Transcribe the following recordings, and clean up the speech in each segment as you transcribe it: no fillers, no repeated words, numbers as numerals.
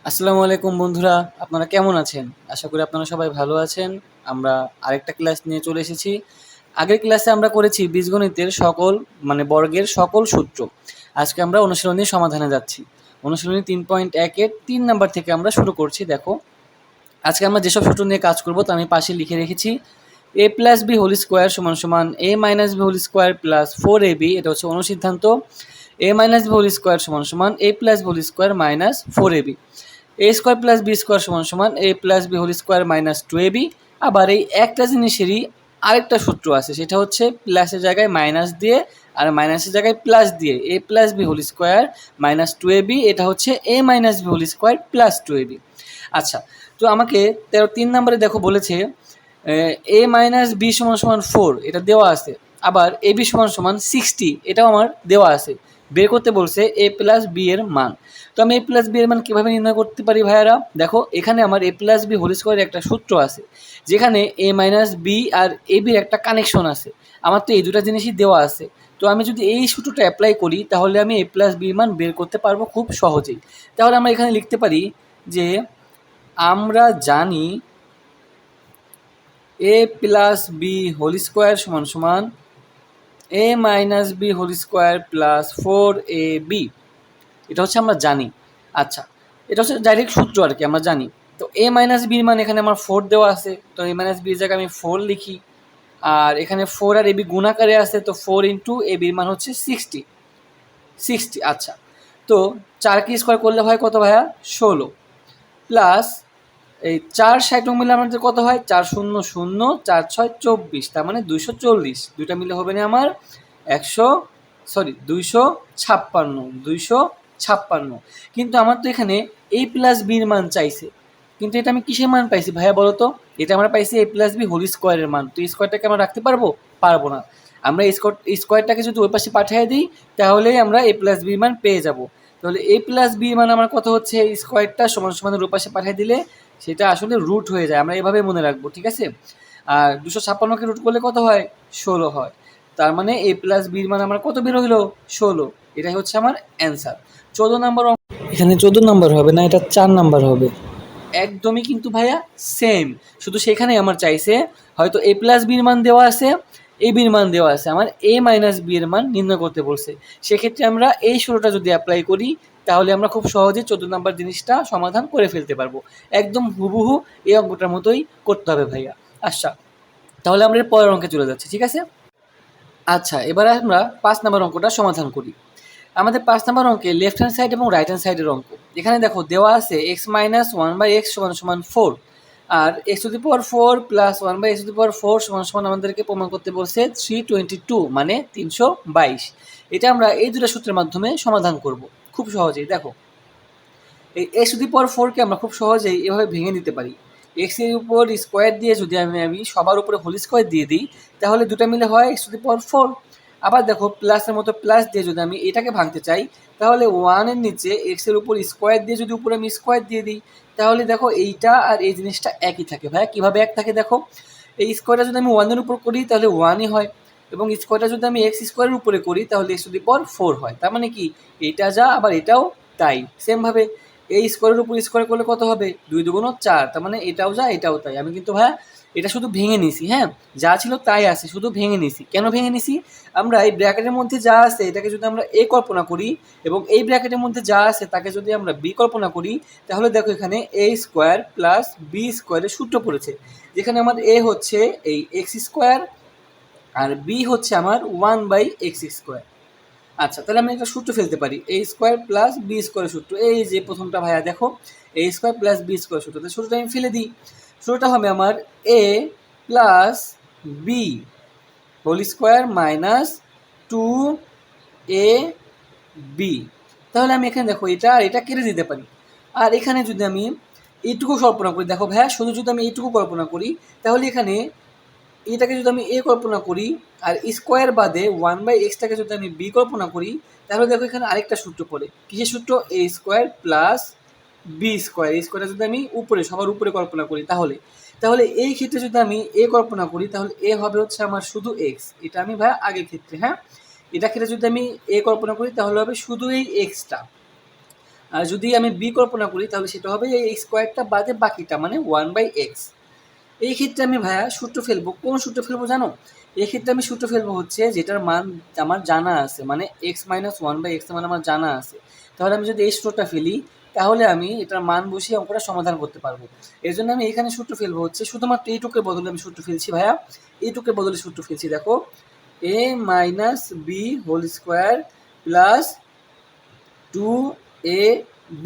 আসসালামু আলাইকুম বন্ধুরা, আপনারা কেমন আছেন? আশা করি আপনারা সবাই ভালো আছেন। আমরা আরেকটা ক্লাস নিয়ে চলে এসেছি। আগের ক্লাসে আমরা করেছি বীজগণিতের সকল বর্গের সকল সূত্র। আজকে আমরা অনুশীলনী সমাধানে যাচ্ছি। অনুশীলনী ৩.১ এর ৩ নাম্বার থেকে আমরা শুরু করছি। দেখো, আজকে আমরা যেসব সূত্র নিয়ে কাজ করব তা আমি পাশে লিখে রেখেছি। a plus B whole square সমান সমান a minus B whole square plus 4ab, এটা হচ্ছে অনুসিদ্ধান্ত। a minus B whole square সমান সমান a plus B whole square minus 4ab। A square plus B square সমান সমান A plus B whole square minus 2ab। আবার এই একটা জিনিসেরই আরেকটা সূত্র আছে, সেটা হচ্ছে প্লাসের জায়গায় মাইনাস দিয়ে আর মাইনাসের জায়গায় প্লাস দিয়ে A plus B whole square minus 2ab, এটা হচ্ছে A minus B whole square plus 2ab। আচ্ছা, তো আমাকে ৩ নম্বরে দেখো বলেছে এ মাইনাস বি সমান সমান 4, এটা দেওয়া আছে। আবার এ বি সমান সমান 60, এটাও আমার দেওয়া আছে। বের করতে বলছে এ প্লাস বি এর মান। তো আমি এ প্লাস বি এর মান কীভাবে নির্ণয় করতে পারি ভাইয়ারা? দেখো, এখানে আমার এ প্লাস বি হোল স্কোয়ারের একটা সূত্র আছে, যেখানে এ মাইনাস বি আর এ বির একটা কানেকশন আছে। আমার তো এই দুটা জিনিসই দেওয়া আছে। তো আমি যদি এই সূত্রটা অ্যাপ্লাই করি তাহলে আমি এ প্লাস বির মান বের করতে পারবো খুব সহজেই। তাহলে আমরা এখানে লিখতে পারি যে আমরা জানি A plus B whole square সমান সমান A minus B whole square plus 4ab, এটা হচ্ছে আমরা জানি। আচ্ছা, এটা হচ্ছে ডাইরেক্ট সূত্র আর কি, আমরা জানি। তো এ মাইনাস বির মান এখানে আমার 4 দেওয়া আছে, তো এ মাইনাস বির জায়গায় আমি 4 লিখি। আর এখানে 4 আর এবি গুণাকারে আছে, তো 4 ইন্টু এ বির মান হচ্ছে 60। আচ্ছা, তো 4কে স্কোয়ার করলে হয় কত ভাইয়া? 16 প্লাস এই 4 60 মিলে আমাদের কত হয়? 4 শূন্য শূন্য 4 6 24, তার মানে 240। দুইটা মিলে হবে না আমার 256। কিন্তু আমার তো এখানে এ প্লাস বির মান চাইছে, কিন্তু এটা আমি কিসের মান পাইছি ভাইয়া বলো তো? এটা আমরা পাইছি এ প্লাস বি হোল স্কোয়ারের মান। তো এই স্কোয়ারটাকে আমরা রাখতে পারবো না। আমরা স্কোয়ারটাকে যদি ওই পাশে পাঠিয়ে দিই তাহলেই আমরা এ প্লাস বির মান পেয়ে যাব। তাহলে এ প্লাস বির মান আমার কত হচ্ছে? স্কোয়ারটা সমান সমানের ওই পাশে পাঠিয়ে দিলে সেটা আসলে রুট হয়ে যায়, আমরা এভাবে মনে রাখবো, ঠিক আছে? আর 256কে রুট করলে কত হয়? 16 হয়। তার মানে এ প্লাস বির মান আমার কত বের হইলো? 16। এটাই হচ্ছে আমার অ্যান্সার। 14 নম্বর। এখানে 14 নম্বর হবে না, এটা 4 নম্বর হবে। একদমই কিন্তু ভাইয়া সেম, শুধু সেখানে আমার চাইছে হয়তো এ প্লাস বির মান দেওয়া আছে, এ বির মান দেওয়া আছে, আমার এ মাইনাস বি এর মান নির্ণয় করতে বলছে। সেক্ষেত্রে আমরা এই ষোলোটা যদি অ্যাপ্লাই করি তাহলে আমরা খুব সহজে 14 নম্বর জিনিসটা সমাধান করে ফেলতে পারবো। একদম হুবহু এই অঙ্কটার মতোই করতে হবে ভাইয়া। আচ্ছা, তাহলে আমরা এর পরের অঙ্কে চলে যাচ্ছি, ঠিক আছে? আচ্ছা, এবারে আমরা 5 নম্বর অঙ্কটা সমাধান করি। আমাদের 5 নম্বর অঙ্কে লেফট হ্যান্ড সাইড এবং রাইট হ্যান্ড সাইডের অঙ্ক। এখানে দেখো দেওয়া আছে এক্স মাইনাস 1/x সমান সমান 4, আর x to the power 4 plus 1/x to the power 4 সমান সমান আমাদেরকে প্রমাণ করতে বলছে 322, মানে 322। এটা আমরা এই দুটো সূত্রের মাধ্যমে সমাধান করব খুব সহজেই। দেখো, এই এক্স টু দি পাওয়ার 4কে আমরা খুব সহজেই এভাবে ভেঙে দিতে পারি। এক্স এর উপর স্কোয়ার দিয়ে যদি আমি সবার উপরে হোল স্কোয়ার দিয়ে দিই তাহলে দুটো মিলে হয় এক্স টু দি পাওয়ার 4। আবার দেখো, প্লাসের মতো প্লাস দিয়ে যদি আমি এটাকে ভাঙতে চাই তাহলে 1-এর নিচে এক্সের উপর স্কোয়ার দিয়ে যদি উপরে আমি স্কোয়ার দিয়ে দিই তাহলে দেখো এইটা আর এই জিনিসটা একই থাকে। ভাইয়া কীভাবে এক থাকে? দেখো, এই স্কোয়ারটা যদি আমি 1-এর উপর করি তাহলে 1-ই হয়, এবং স্কোয়ারটা যদি আমি এক্স স্কোয়ারের উপরে করি তাহলে এক্স টু দি পাওয়ার 4 হয়। তার মানে কি, এইটা যা আবার এটাও তাই। সেমভাবে এই স্কোয়ারের উপর স্কোয়ার করলে কত হবে? 2 2 4, তার মানে এটাও যা এটাও তাই। আমি কিন্তু ভাইয়া এটা শুধু ভেঙে নিছি, হ্যাঁ, যা ছিল তাই আছে, শুধু ভেঙে নিছি। কেন ভেঙে নিছি? আমরা এই ব্র্যাকেটের মধ্যে যা আছে এটাকে যদি আমরা এ কল্পনা করি এবং এই ব্র্যাকেটের মধ্যে যা আছে তাকে যদি আমরা বি কল্পনা করি তাহলে দেখো এখানে এ স্কোয়ার প্লাস বি স্কোয়ারের সূত্র পড়েছে, যেখানে আমার এ হচ্ছে এই এক্স স্কোয়ার আর বি হচ্ছে আমার 1/x স্কোয়ার। আচ্ছা, তাহলে আমি একটা সূত্র ফেলতে পারি, এ স্কোয়ার প্লাস বি স্কোয়ারের সূত্র। এই যে প্রথমটা ভাইয়া দেখো, A square plus B square সূত্র, তাহলে সূত্রটা আমি ফেলে দিই। সূত্রটা হবে আমার A plus B whole square minus 2 B. তাহলে আমি এখানে দেখো এটা আর এটা কেটে দিতে পারি। আর এখানে যদি আমি এইটুকু কল্পনা করি, দেখো ভাইয়া শুধু যদি আমি এইটুকু কল্পনা করি তাহলে এখানে এটাকে যদি আমি এ কল্পনা করি আর স্কোয়ার বাদে 1/xটাকে যদি আমি বি কল্পনা করি তাহলে দেখো এখানে আরেকটা সূত্র পড়ে। কিসের সূত্র? এ স্কোয়ার প্লাস বি স্কোয়ার। এই স্কোয়ারটা যদি আমি উপরে সবার উপরে কল্পনা করি তাহলে তাহলে এই ক্ষেত্রে যদি আমি এ কল্পনা করি তাহলে এ হবে হচ্ছে আমার শুধু এক্স। এটা আমি ভাই আগের ক্ষেত্রে, হ্যাঁ, এটা ক্ষেত্রে যদি আমি এ কল্পনা করি তাহলে হবে শুধু এই এক্সটা। আর যদি আমি বি কল্পনা করি তাহলে সেটা হবে এই স্কোয়ারটা বাদে বাকিটা, মানে 1/x। এই ক্ষেত্রে আমি ভাইয়া সূত্র ফেলবো, কোন সূত্র ফেলবো জানো? এই ক্ষেত্রে আমি সূত্র ফেলবো হচ্ছে যেটার মান আমার জানা আছে, মানে x-1/x এর মান আমার জানা আছে। তাহলে আমি যদি এই সূত্রটা ফেলি তাহলে আমি এটার মান বসিয়ে অঙ্কটা সমাধান করতে পারবো। এর জন্য আমি এখানে সূত্র ফেলবো হচ্ছে শুধুমাত্র এইটুকের বদলে আমি সূত্র ফেলছি ভাইয়া, এইটুকের বদলে সূত্র ফেলছি। দেখো, a-b² প্লাস 2ab,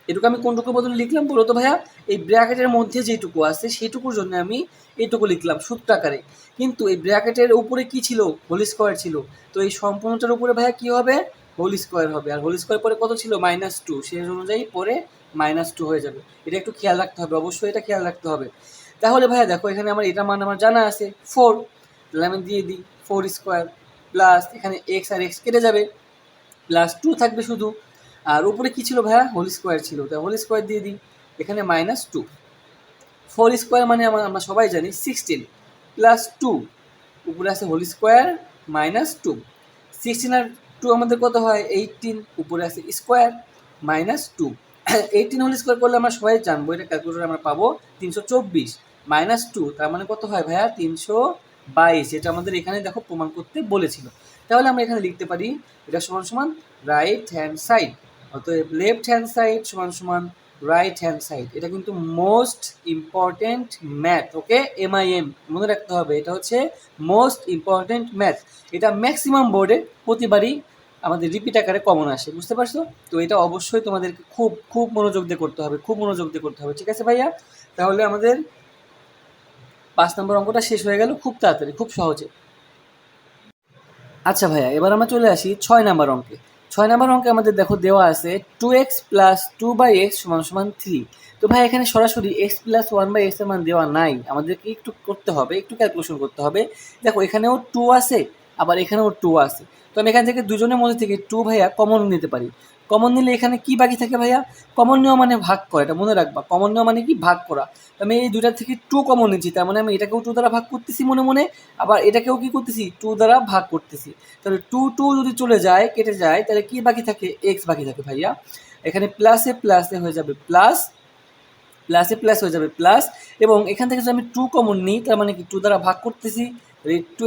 এটুকু আমি কোনটুকুর বদলে লিখলাম বলো তো ভাইয়া? এই ব্র্যাকেটের মধ্যে যেটুকু আছে সেইটুকুর জন্য আমি এইটুকু লিখলাম সূত্র আকারে। কিন্তু এই ব্র্যাকেটের উপরে কি ছিল? হোল স্কোয়ার ছিল। তো এই সম্পূর্ণটার উপরে ভাইয়া কি হবে? হোল স্কোয়ার হবে। আর হোল স্কোয়ার পরে কত ছিল? -2, সেই অনুযায়ী পরে -2 হয়ে যাবে। এটা একটু খেয়াল রাখতে হবে, অবশ্যই এটা খেয়াল রাখতে হবে। তাহলে ভাইয়া দেখো, এখানে আমার এটা মান আমার জানা আছে 4, তাহলে আমি দিয়ে দিই 4² প্লাস এখানে এক্স আর এক্স কেটে যাবে, +2 থাকবে শুধু। আর উপরে কি ছিল ভাইয়া? হোল স্কোয়ার ছিল, তাই হোল স্কোয়ার দিয়ে দিই। এখানে -2, 4² মানে আমরা সবাই জানি 16 প্লাস 2, উপরে আছে হোল স্কোয়ার -2, 16 আর 2 আমাদের কত হয়? 18, উপরে আছে স্কোয়ার -2, 18 হোল স্কোয়ার করলে আমরা সবাই জানবো, এটা ক্যালকুলেটরে আমরা পাবো 324, -2 তার মানে কত হয় ভাইয়া? 322, যেটা আমাদের এখানে দেখো প্রমাণ করতে বলেছিল। তাহলে আমরা এখানে লিখতে পারি এটা সমান সমান রাইট হ্যান্ড সাইড, অতএব লেফট হ্যান্ড সাইড সমান সমান রাইট হ্যান্ড সাইড। এটা কিন্তু মোস্ট ইম্পর্টেন্ট ম্যাথ, ওকে? MIM মনে রাখতে হবে, এটা হচ্ছে মোস্ট ইম্পর্টেন্ট ম্যাথ। এটা ম্যাক্সিমাম বোর্ডে প্রতিবারই আমাদের রিপিট আকারে কমন আসে, বুঝতে পারছো? তো এটা অবশ্যই তোমাদেরকে খুব খুব মনোযোগ দিয়ে করতে হবে, খুব মনোযোগ দিয়ে করতে হবে, ঠিক আছে ভাইয়া? তাহলে আমাদের 5 নম্বর অঙ্কটা শেষ হয়ে গেল খুব তাড়াতাড়ি, খুব সহজে। আচ্ছা ভাইয়া, এবার আমরা চলে আসি 6 নাম্বার অঙ্কে। 6 নাম্বার অঙ্কে আমাদের দেখো দেওয়া আছে 2x প্লাস 2/x সমান সমান 3। তো ভাই এখানে সরাসরি x প্লাস 1/x এর মান দেওয়া নাই, আমাদেরকে একটু করতে হবে, একটু ক্যালকুলেশন করতে হবে। দেখো এখানেও 2 আছে, আবার এখানেও 2 আছে। তো আমি এখান থেকে দুজনের মধ্যে থেকে 2 ভাইয়া কমন নিতে পারি। কমন নিলে এখানে কি বাকি থাকে ভাইয়া? কমন নেওয়া মানে ভাগ করা, এটা মনে রাখবা। কমন নেওয়া মানে কি? ভাগ করা। তো আমি এই দুইটার থেকে 2 কমন নিচ্ছি, তার মানে আমি এটাকেও 2 দ্বারা ভাগ করতেছি মনে মনে, আবার এটাকেও কি করতেছি? 2 দ্বারা ভাগ করতেছি। তাহলে 2 যদি চলে যায়, কেটে যায়, তাহলে কি বাকি থাকে? এক্স বাকি থাকে ভাইয়া। এখানে প্লাসে প্লাসে হয়ে যাবে প্লাস, প্লাসে প্লাস হয়ে যাবে প্লাস, এবং এখান থেকে যদি আমি 2 কমন নিই তার মানে কি 2 দ্বারা ভাগ করতেছি,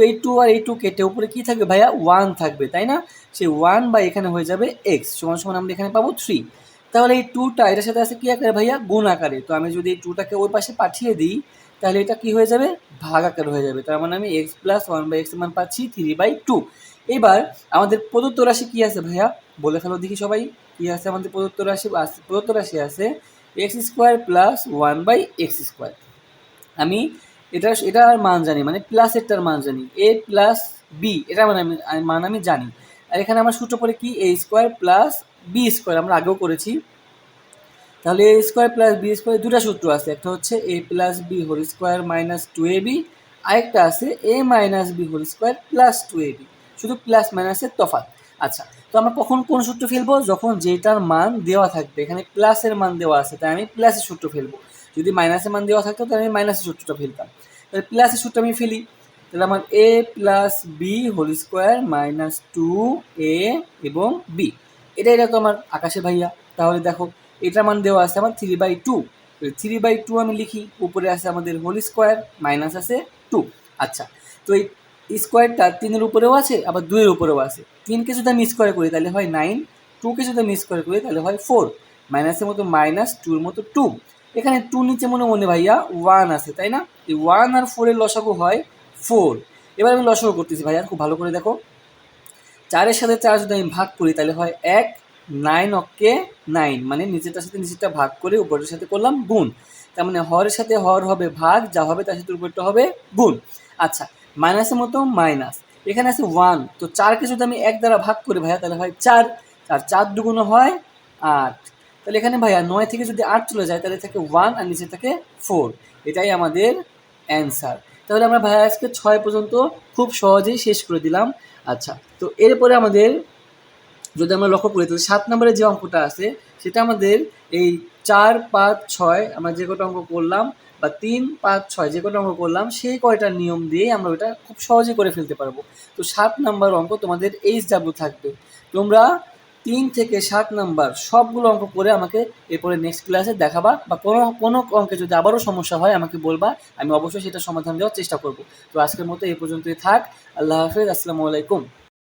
এই 2 আর এই 2 কেটে উপরে কি থাকবে ভাইয়া? 1 থাকবে, তাই না? সেই 1 বা এখানে হয়ে যাবে এক্স সমান সমান আমরা এখানে পাবো 3। তাহলে এই 2টা এটার সাথে আছে কি আকারে ভাইয়া? গুণ আকারে। তো আমি যদি এই 2টাকে ওই পাশে পাঠিয়ে দিই তাহলে এটা কি হয়ে যাবে? ভাগ আকারে হয়ে যাবে। তার মানে আমি এক্স প্লাস 1/x এর মান পাচ্ছি 3/2। এবার আমাদের প্রদত্ত রাশি কি আছে ভাইয়া? বলে ফেলো দেখি সবাই, কি আছে আমাদের প্রদত্ত রাশি? প্রদত্ত রাশি আছে x² প্লাস 1/x²। আমি এটার মান জানি, মানে প্লাসেরটার মান জানি, a প্লাস বি, এটা মানে মান আমি জানি। আর এখানে আমার সূত্র পড়ে কি? a² প্লাস b², আমরা আগেও করেছি। তাহলে a² প্লাস b² দুটা সূত্র আছে, একটা হচ্ছে a plus B whole square minus 2ab, আরেকটা আছে a minus B whole square plus 2ab, শুধু প্লাস মাইনাসের তফাৎ। আচ্ছা, তো আমরা কখন কোন সূত্র ফেলবো? যখন যেটার মান দেওয়া থাকবে, এখানে প্লাসের মান দেওয়া আছে তাই আমি প্লাসের সূত্র ফেলবো। যদি মাইনাসের মান দেওয়া থাকতো তাহলে আমি মাইনাসের সূত্রটা ফেলতাম। তাহলে প্লাসের সূত্র আমি ফেলি, তাহলে আমার a plus B whole square minus 2a এবং বি, এটাই তো আমার আকাশে ভাইয়া। তাহলে দেখো এটার মান দেওয়া আছে আমার 3/2, 3/2 আমি লিখি, উপরে আছে আমাদের হোল স্কোয়ার, মাইনাস আছে 2। আচ্ছা, তো এই স্কোয়ারটা 3-এর উপরেও আছে আবার 2-এর উপরেও আছে। 3কে যদি আমি স্কোয়ার করি তাহলে হয় 9, 2কে যদি আমি স্কোয়ার করি তাহলে হয় 4, মাইনাসের মতো মাইনাস, 2-এর মতো 2। এখানে 2 নিচে মনে মনে ভাইয়া 1 আছে, তাই না? এই 1 আর 4-এর লসাগু হয় 4। এবার আমি লসাগু করতেছি ভাইয়া, খুব ভালো করে দেখো। 4-এর সাথে 4 যদি আমি ভাগ করি তাহলে হয় 1, 9 অক্কে 9, মানে নিচেরটার সাথে নিচেরটা ভাগ করে উপরের সাথে করলাম গুণ। তার মানে হরের সাথে হর হবে ভাগ, যা হবে তার সাথে উপরটা হবে গুণ। আচ্ছা, মাইনাসের মতো মাইনাস, এখানে আছে 1, তো 4কে যদি আমি 1 দ্বারা ভাগ করি ভাইয়া তাহলে হয় 4, আর 4 দুগুণ হয় 8। তাহলে এখানে ভাইয়া 9 থেকে যদি 8 চলে যায় তাহলে থাকে 1 আর নিচে থাকে 4, এটাই আমাদের অ্যান্সার। তাহলে আমরা ভাইয়া আজকে 6 পর্যন্ত খুব সহজেই শেষ করে দিলাম। আচ্ছা, তো এরপরে আমাদের যদি আমরা লক্ষ্য করি তাহলে 7 নম্বরে যে অঙ্কটা আছে সেটা আমাদের এই 4, 5, 6 আমরা যে কটা অঙ্ক করলাম, বা 3, 5, 6 যে কটা অঙ্ক করলাম সেই কয়টার নিয়ম দিয়ে আমরা ওটা খুব সহজে করে ফেলতে পারবো। তো 7 নাম্বার অঙ্ক তোমাদের HW থাকবে। তোমরা 3 থেকে 7 নাম্বার সবগুলো অঙ্ক করে আমাকে এরপরে নেক্সট ক্লাসে দেখাবা, বা কোনো অঙ্কে যদি আবারও সমস্যা হয় আমাকে বলবা, আমি অবশ্যই সেটা সমাধান দেওয়ার চেষ্টা করব। তো আজকের মতো এই পর্যন্তই থাক। আল্লাহ হাফেজ, আসসালামু আলাইকুম।